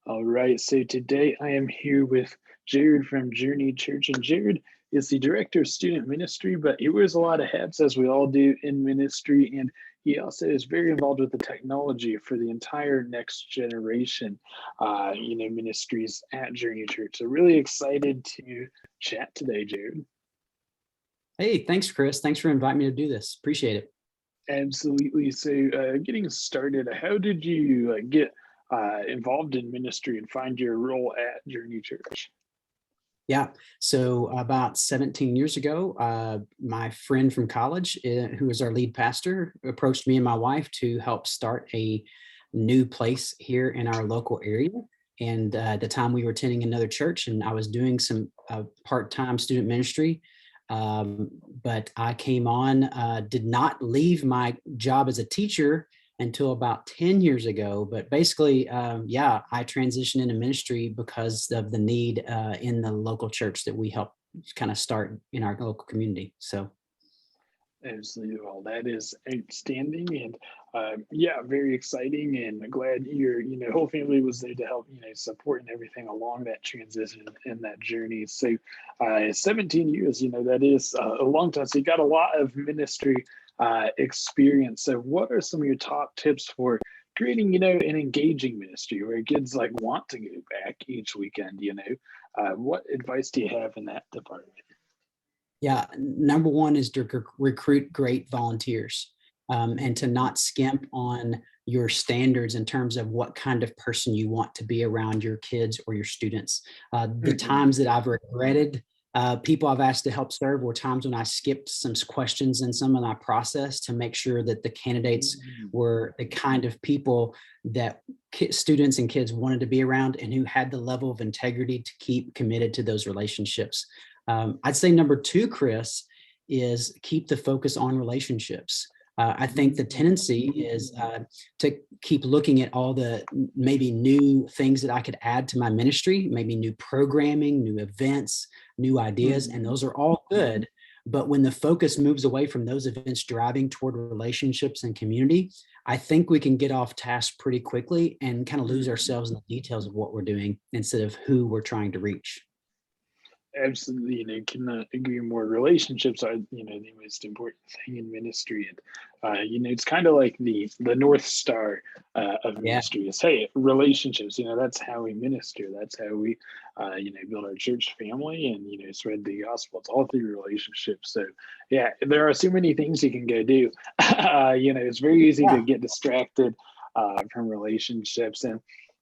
All right, so today I am here with Jarrod from Journey Church, and Jarrod is the director of student ministry, but he wears a lot of hats as we all do in ministry, and he also is very involved with the technology for the entire next generation, ministries at Journey Church. So really excited to chat today, Jarrod. Hey, thanks, Chris. Thanks for inviting me to do this. Appreciate it. Absolutely. So, getting started, how did you get involved in ministry and find your role at Journey Church? Yeah. So about 17 years ago, my friend from college, who was our lead pastor, approached me and my wife to help start a new place here in our local area. And at the time we were attending another church and I was doing some part-time student ministry. But I came on, did not leave my job as a teacher until about 10 years ago. But basically, I transitioned into ministry because of the need in the local church that we help kind of start in our local community. So. Absolutely. Well, that is outstanding, and very exciting. And glad your whole family was there to help support and everything along that transition and that journey. So, 17 years, that is a long time. So you got a lot of ministry experience. So, what are some of your top tips for creating an engaging ministry where kids want to go back each weekend? What advice do you have in that department? Yeah, number one is to recruit great volunteers and to not skimp on your standards in terms of what kind of person you want to be around your kids or your students. The times that I've regretted people I've asked to help serve were times when I skipped some questions in some of my process to make sure that the candidates were the kind of people that students and kids wanted to be around and who had the level of integrity to keep committed to those relationships. I'd say number two, Chris, is keep the focus on relationships. I think the tendency is to keep looking at all the maybe new things that I could add to my ministry, maybe new programming, new events, new ideas, and those are all good. But when the focus moves away from those events driving toward relationships and community, I think we can get off task pretty quickly and kind of lose ourselves in the details of what we're doing instead of who we're trying to reach. Absolutely, cannot agree more. Relationships are, the most important thing in ministry, and it's kind of like the North Star of ministry is, hey, relationships. That's how we minister. That's how we, build our church family and spread the gospel. It's all through relationships. So, yeah, there are so many things you can go do. It's very easy to get distracted from relationships and.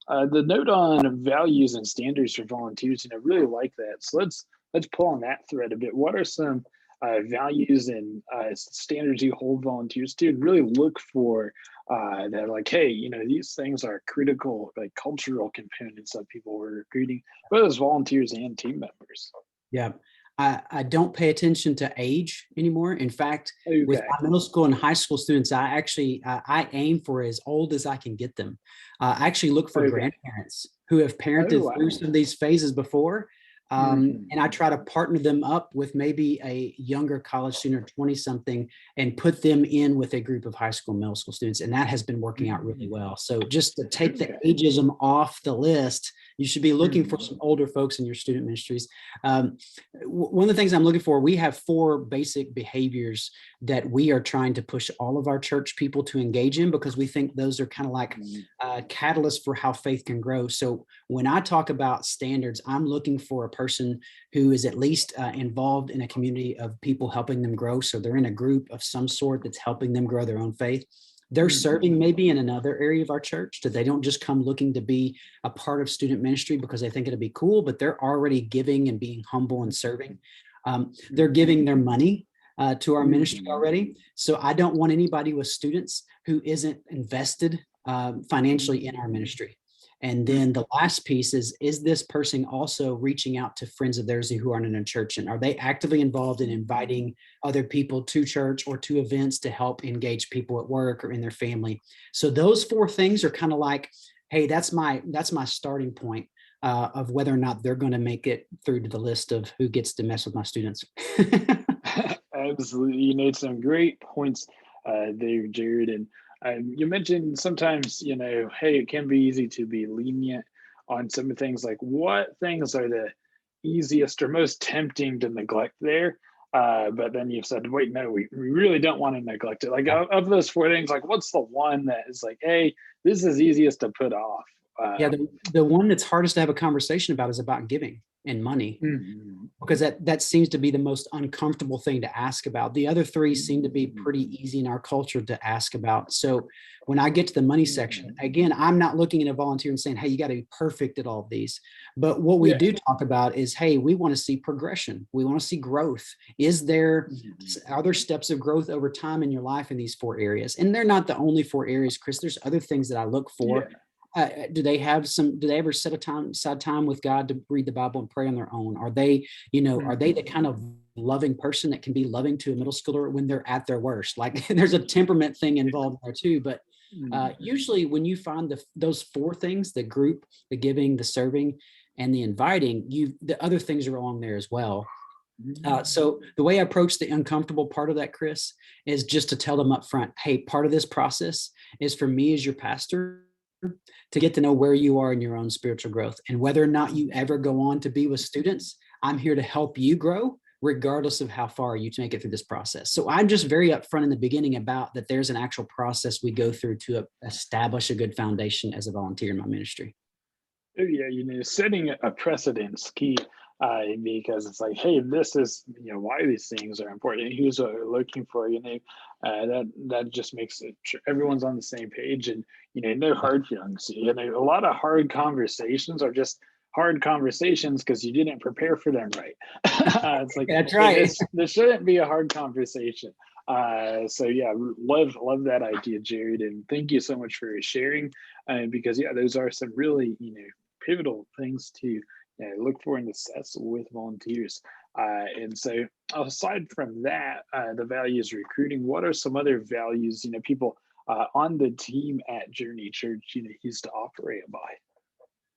The note on values and standards for volunteers, really like that. So let's pull on that thread a bit. What are some values and standards you hold volunteers to, and really look for that? Hey, these things are critical, cultural components of people we're recruiting, both as volunteers and team members. Yeah. I don't pay attention to age anymore. In fact, with my middle school and high school students, I aim for as old as I can get them. I actually look for grandparents who have parented through some of these phases before. And I try to partner them up with maybe a younger college student or 20-something and put them in with a group of high school, middle school students. And that has been working out really well. So just to take the ageism off the list, you should be looking for some older folks in your student ministries. One of the things I'm looking for, we have 4 basic behaviors that we are trying to push all of our church people to engage in because we think those are kind of like catalysts for how faith can grow. So when I talk about standards, I'm looking for a person who is at least involved in a community of people helping them grow. So they're in a group of some sort that's helping them grow their own faith. They're serving maybe in another area of our church, that they don't just come looking to be a part of student ministry because they think it'll be cool, but they're already giving and being humble and serving. They're giving their money to our ministry already. So I don't want anybody with students who isn't invested financially in our ministry. And then the last piece is this person also reaching out to friends of theirs who aren't in a church? And are they actively involved in inviting other people to church or to events to help engage people at work or in their family? So those 4 things are kind of like, hey, that's my starting point of whether or not they're going to make it through to the list of who gets to mess with my students. Absolutely. You made some great points there, Jarrod. And you mentioned sometimes, hey, it can be easy to be lenient on some things like what things are the easiest or most tempting to neglect there. But then you've said, wait, no, we really don't want to neglect it. Like of those four things, like what's the one that is like, hey, this is easiest to put off? Yeah, the one that's hardest to have a conversation about is about giving and money, because that seems to be the most uncomfortable thing to ask about. The other three seem to be pretty easy in our culture to ask about. So when I get to the money section, again, I'm not looking at a volunteer and saying, hey, you got to be perfect at all of these. But what we do talk about is, hey, we want to see progression. We want to see growth. Are there steps of growth over time in your life in these four areas? And they're not the only four areas, Chris. There's other things that I look for. Do they ever set aside time with God to read the Bible and pray on their own? Are they the kind of loving person that can be loving to a middle schooler when they're at their worst? Like there's a temperament thing involved there too. But usually when you find those four things, the group, the giving, the serving, and the inviting, the other things are along there as well. So the way I approach the uncomfortable part of that, Chris, is just to tell them up front, hey, part of this process is for me as your pastor to get to know where you are in your own spiritual growth, and whether or not you ever go on to be with students, I'm here to help you grow regardless of how far you make it through this process. So I'm just very upfront in the beginning about that there's an actual process we go through to establish a good foundation as a volunteer in my ministry. Yeah, setting a precedent's key, because it's like, hey, this is why these things are important. Here's what we're looking for. That just makes it everyone's on the same page, and no hard feelings. A lot of hard conversations are just hard conversations because you didn't prepare for them right. It's like that's right. This shouldn't be a hard conversation. So yeah, love that idea, Jarrod, and thank you so much for sharing. Because those are some really pivotal things to look for and assess with volunteers. And so aside from that, the values recruiting, what are some other values people on the team at Journey Church used to operate by?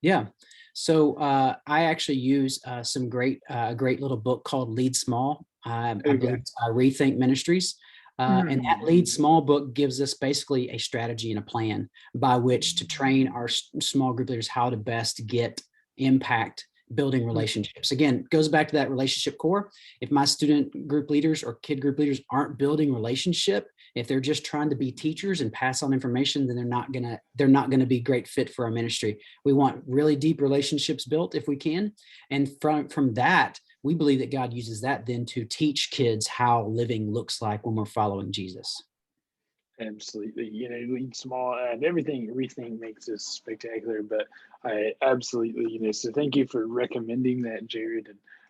Yeah. So I actually use some great little book called Lead Small. I believe Rethink Ministries. And that Lead Small book gives us basically a strategy and a plan by which to train our small group leaders how to best get impact building relationships. Again, it goes back to that relationship core. If my student group leaders or kid group leaders aren't building relationship, if they're just trying to be teachers and pass on information, then they're not gonna be great fit for our ministry. We want really deep relationships built if we can. And from that, we believe that God uses that then to teach kids how living looks like when we're following Jesus. Absolutely. Lead small and everything makes this spectacular, but I absolutely, so thank you for recommending that, Jarrod.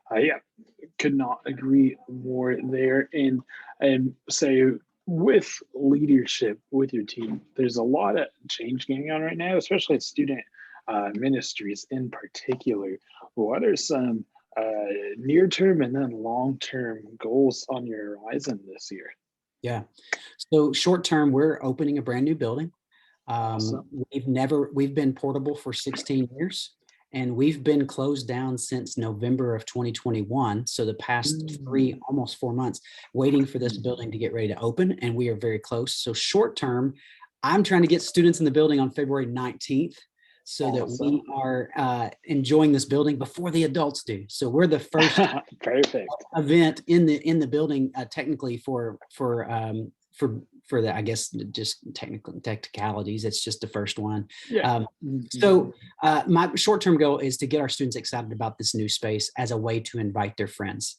And could not agree more there. And so with leadership with your team, there's a lot of change going on right now, especially at student ministries in particular. What are some near-term and then long-term goals on your horizon this year? Yeah. So short term, we're opening a brand new building. Awesome. We've been portable for 16 years, and we've been closed down since November of 2021. So the past almost 4 months, waiting for this building to get ready to open, and we are very close. So short term, I'm trying to get students in the building on February 19th. So that we are enjoying this building before the adults do. So we're the first perfect event in the building, technically for the, I guess, just technicalities. It's just the first one. So my short-term goal is to get our students excited about this new space as a way to invite their friends.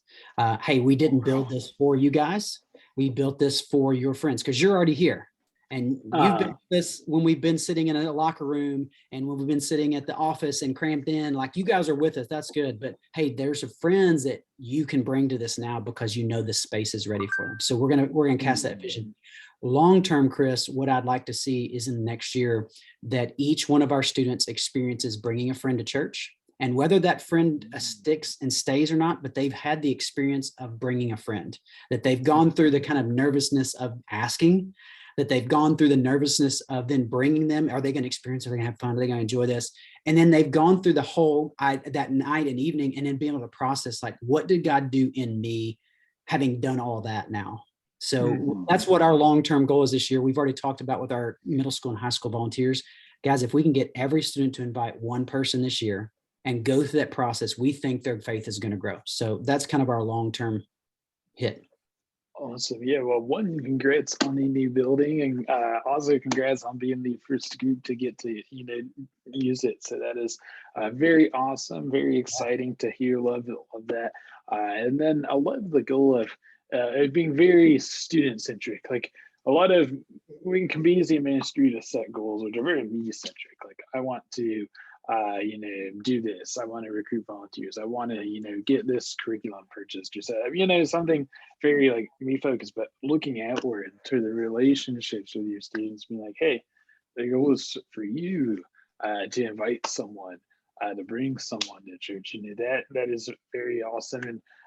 Hey, we didn't build this for you guys. We built this for your friends because you're already here. And you've been this when we've been sitting in a locker room and when we've been sitting at the office and cramped in, like you guys are with us. That's good. But hey, there's some friends that you can bring to this now because this space is ready for them. So we're gonna cast that vision. Long term, Chris, what I'd like to see is in the next year that each one of our students experiences bringing a friend to church. And whether that friend sticks and stays or not, but they've had the experience of bringing a friend, that they've gone through the kind of nervousness of asking, that they've gone through the nervousness of then bringing them. Are they going to experience? Are they going to have fun? Are they going to enjoy this? And then they've gone through the whole that night and evening, and then being able to process, like, what did God do in me, having done all that now? So that's what our long-term goal is this year. We've already talked about with our middle school and high school volunteers. guys, if we can get every student to invite one person this year and go through that process, we think their faith is going to grow. So that's kind of our long-term hit. Awesome. Yeah. Well, one, congrats on the new building, and also congrats on being the first group to get to, use it. So that is very awesome, very exciting to hear. Love that. And then I love the goal of it being very student centric. Like a lot of, we can be easy in ministry to set goals, which are very me centric. Like I want to do this. I want to recruit volunteers. I want to, get this curriculum purchased or something very like me focused, but looking outward to the relationships with your students, being like, hey, the goal is for you to invite someone, to bring someone to church. That is very awesome.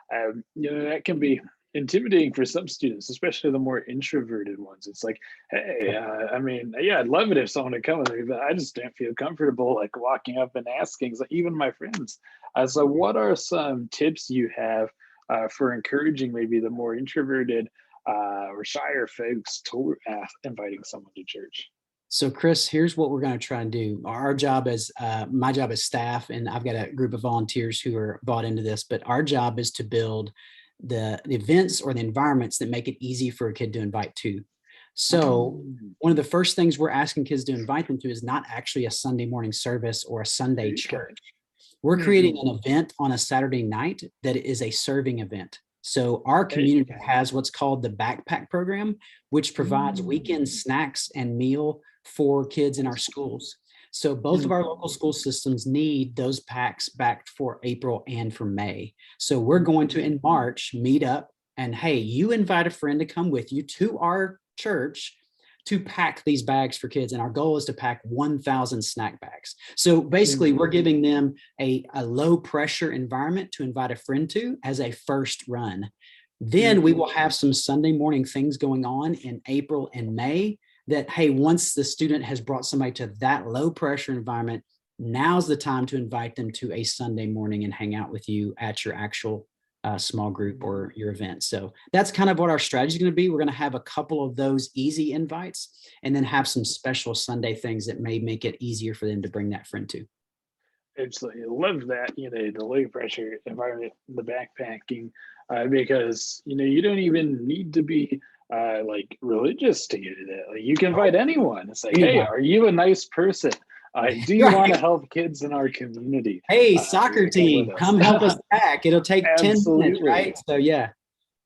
And, that can be intimidating for some students, especially the more introverted ones. It's like, hey, I'd love it if someone would come with me, but I just don't feel comfortable like walking up and asking. So even my friends. So what are some tips you have for encouraging maybe the more introverted or shyer folks to inviting someone to church? So Chris, here's what we're going to try and do. Our job is, my job is staff, and I've got a group of volunteers who are bought into this, but our job is to build the events or the environments that make it easy for a kid to invite to. So one of the first things we're asking kids to invite them to is not actually a Sunday morning service or a Sunday church. We're creating an event on a Saturday night that is a serving event. So our community has what's called the backpack program, which provides weekend snacks and meal for kids in our schools. So both of our local school systems need those packs back for April and for May. So we're going to, in March, meet up and, hey, you invite a friend to come with you to our church to pack these bags for kids. And our goal is to pack 1,000 snack bags. So basically we're giving them a low pressure environment to invite a friend to as a first run. Then we will have some Sunday morning things going on in April and May that, hey, once the student has brought somebody to that low pressure environment, now's the time to invite them to a Sunday morning and hang out with you at your actual small group or your event. So that's kind of what our strategy is going to be. We're going to have a couple of those easy invites and then have some special Sunday things that may make it easier for them to bring that friend to. Absolutely love that, the low pressure environment, the backpacking, because you don't even need to be like religious to do that. Like you can invite anyone. It's like, hey, are you a nice person? Do you want to help kids in our community? Hey, soccer team, come help us pack. It'll take 10 minutes, right? So yeah,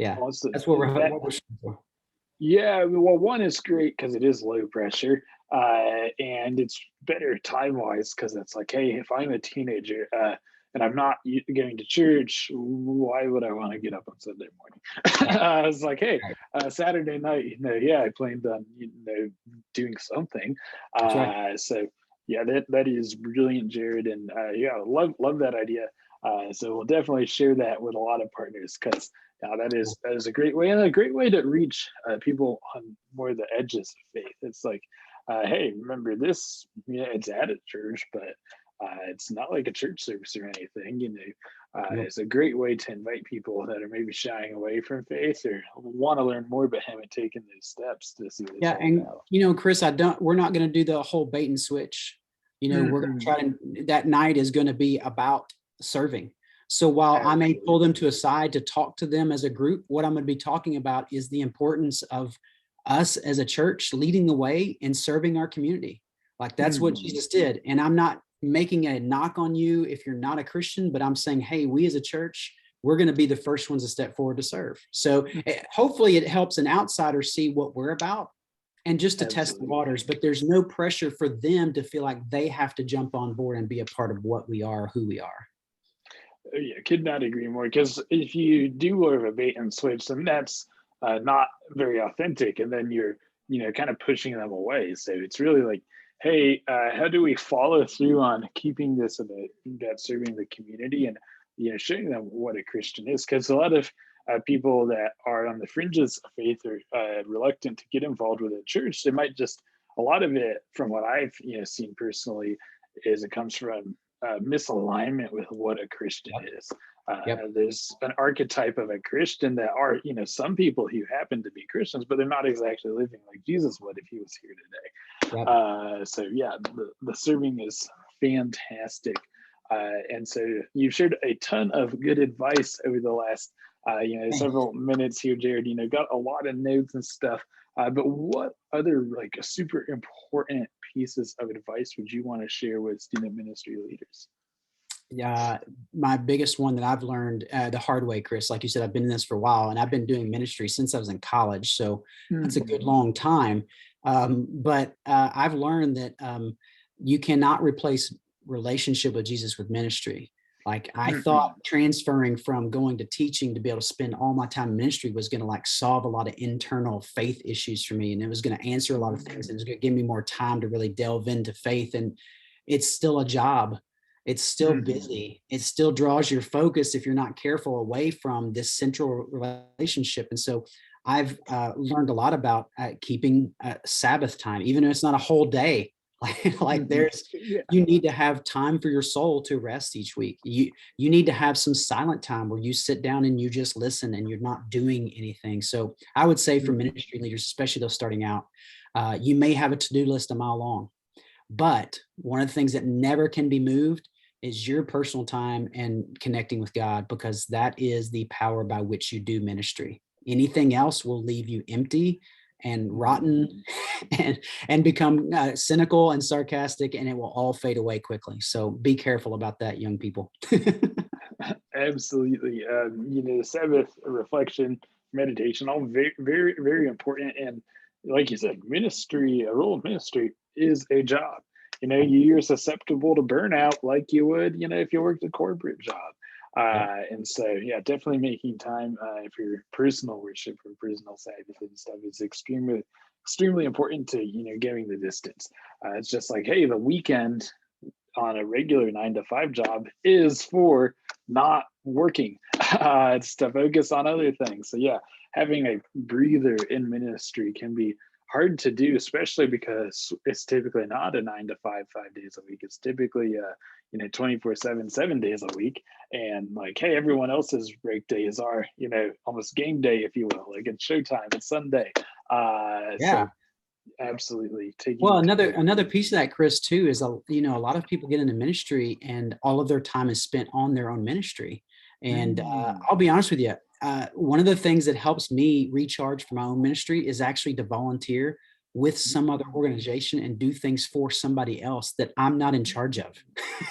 awesome. That's what we're shooting for. Yeah, well, one is great because it is low pressure, and it's better time-wise because it's like, hey, if I'm a teenager and I'm not going to church, why would I want to get up on Sunday morning? It's like, hey, Saturday night, I planned on doing something. Right. So yeah, that is brilliant, Jarrod, and love that idea. So we'll definitely share that with a lot of partners because that is a great way, and a great way to reach people on more of the edges of faith. It's like, hey, remember this? Yeah, it's at a church, but it's not like a church service or anything. It's a great way to invite people that are maybe shying away from faith or want to learn more but haven't taken those steps to see what it's all about. Chris, we're not going to do the whole bait and switch. We're going to try to, that night is going to be about serving. So while I may pull them to a side to talk to them as a group, what I'm going to be talking about is the importance of us as a church leading the way and serving our community. Like that's what Jesus did. And I'm not making a knock on you if you're not a Christian, but I'm saying, hey, we as a church, we're going to be the first ones to step forward to serve. So hopefully it helps an outsider see what we're about and just to test the waters, but there's no pressure for them to feel like they have to jump on board and be a part of what we are, who we are. Yeah, could not agree more. Because if you do more of a bait and switch, then that's not very authentic, and then you're kind of pushing them away. So it's really like, hey, how do we follow through on keeping this about serving the community and showing them what a Christian is? Because a lot of people that are on the fringes of faith are reluctant to get involved with a church. They might just, a lot of it, from what I've seen personally, is it comes from misalignment with what a Christian is. Yep. There's an archetype of a Christian that are, some people who happen to be Christians, but they're not exactly living like Jesus would if he was here today. Yep. So yeah, the serving is fantastic. And so you've shared a ton of good advice over the last, several minutes here, Jarrod. Got a lot of notes and stuff. But what other like super important pieces of advice would you want to share with student ministry leaders? Yeah, my biggest one that I've learned the hard way, Chris, like you said, I've been in this for a while, and I've been doing ministry since I was in college. So that's a good long time. But I've learned that you cannot replace relationship with Jesus with ministry. Like I thought transferring from going to teaching to be able to spend all my time in ministry was going to like solve a lot of internal faith issues for me. And it was going to answer a lot of things. And it was going to give me more time to really delve into faith. And it's still a job. It's still busy. It still draws your focus, if you're not careful, away from this central relationship. And so I've learned a lot about keeping Sabbath time, even though it's not a whole day. Like you need to have time for your soul to rest each week. You need to have some silent time where you sit down and you just listen and you're not doing anything. So I would say for ministry leaders, especially those starting out, you may have a to-do list a mile long, but one of the things that never can be moved is your personal time and connecting with God, because that is the power by which you do ministry. Anything else will leave you empty and rotten and become cynical and sarcastic, and it will all fade away quickly. So be careful about that, young people. Absolutely. The Sabbath, reflection, meditation, all very, very, very important. And like you said, ministry, a role of ministry is a job. You're susceptible to burnout like you would, if you worked a corporate job. And so, yeah, definitely making time for your personal worship or personal Sabbath and stuff is extremely, extremely important to, going the distance. It's just like, hey, the weekend on a regular 9 to 5 job is for not working. It's to focus on other things. So yeah, having a breather in ministry can be hard to do, especially because it's typically not a 9 to 5, 5 days a week. It's typically 24/7, 7 days a week. And like, hey, everyone else's break days are, almost game day, if you will. Like it's showtime, it's Sunday. So absolutely taking. Well, another piece of that, Chris, too, is a lot of people get into ministry and all of their time is spent on their own ministry. And I'll be honest with you, one of the things that helps me recharge for my own ministry is actually to volunteer with some other organization and do things for somebody else that I'm not in charge of.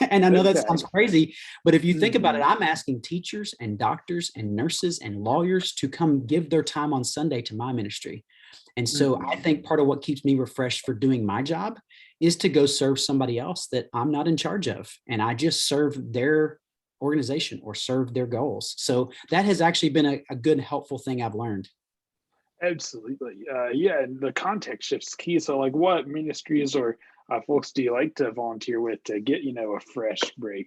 And I know that sounds crazy, but if you think about it, I'm asking teachers and doctors and nurses and lawyers to come give their time on Sunday to my ministry. And so I think part of what keeps me refreshed for doing my job is to go serve somebody else that I'm not in charge of. And I just serve their organization or serve their goals. So that has actually been a good, helpful thing I've learned. Absolutely. Yeah, and the context shift's key. So like what ministries or folks do you like to volunteer with to get, a fresh break?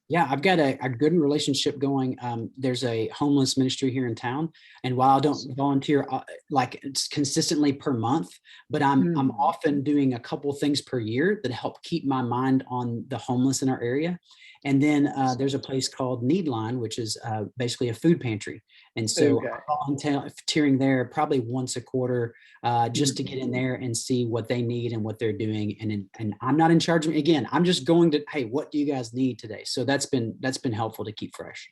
Yeah, I've got a good relationship going. There's a homeless ministry here in town, and while I don't volunteer like it's consistently per month, but I'm often doing a couple things per year that help keep my mind on the homeless in our area. And then there's a place called Needline, which is basically a food pantry. And so I'm volunteering there probably once a quarter just to get in there and see what they need and what they're doing. And I'm not in charge of, again, I'm just going to, hey, what do you guys need today? So that's been helpful to keep fresh.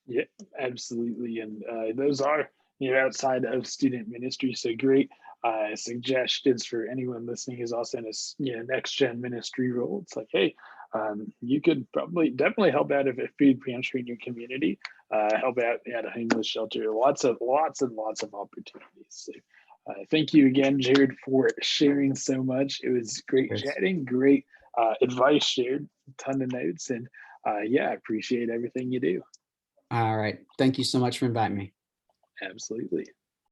Yeah, absolutely. And those are, outside of student ministry. So great suggestions for anyone listening is also in a next gen ministry role. It's like, hey, you could definitely help out at a food pantry in your community, help out at a homeless shelter. Lots and lots of opportunities. So, thank you again, Jarrod, for sharing so much. It was great chatting, great advice shared, a ton of notes, and I appreciate everything you do. All right. Thank you so much for inviting me. Absolutely.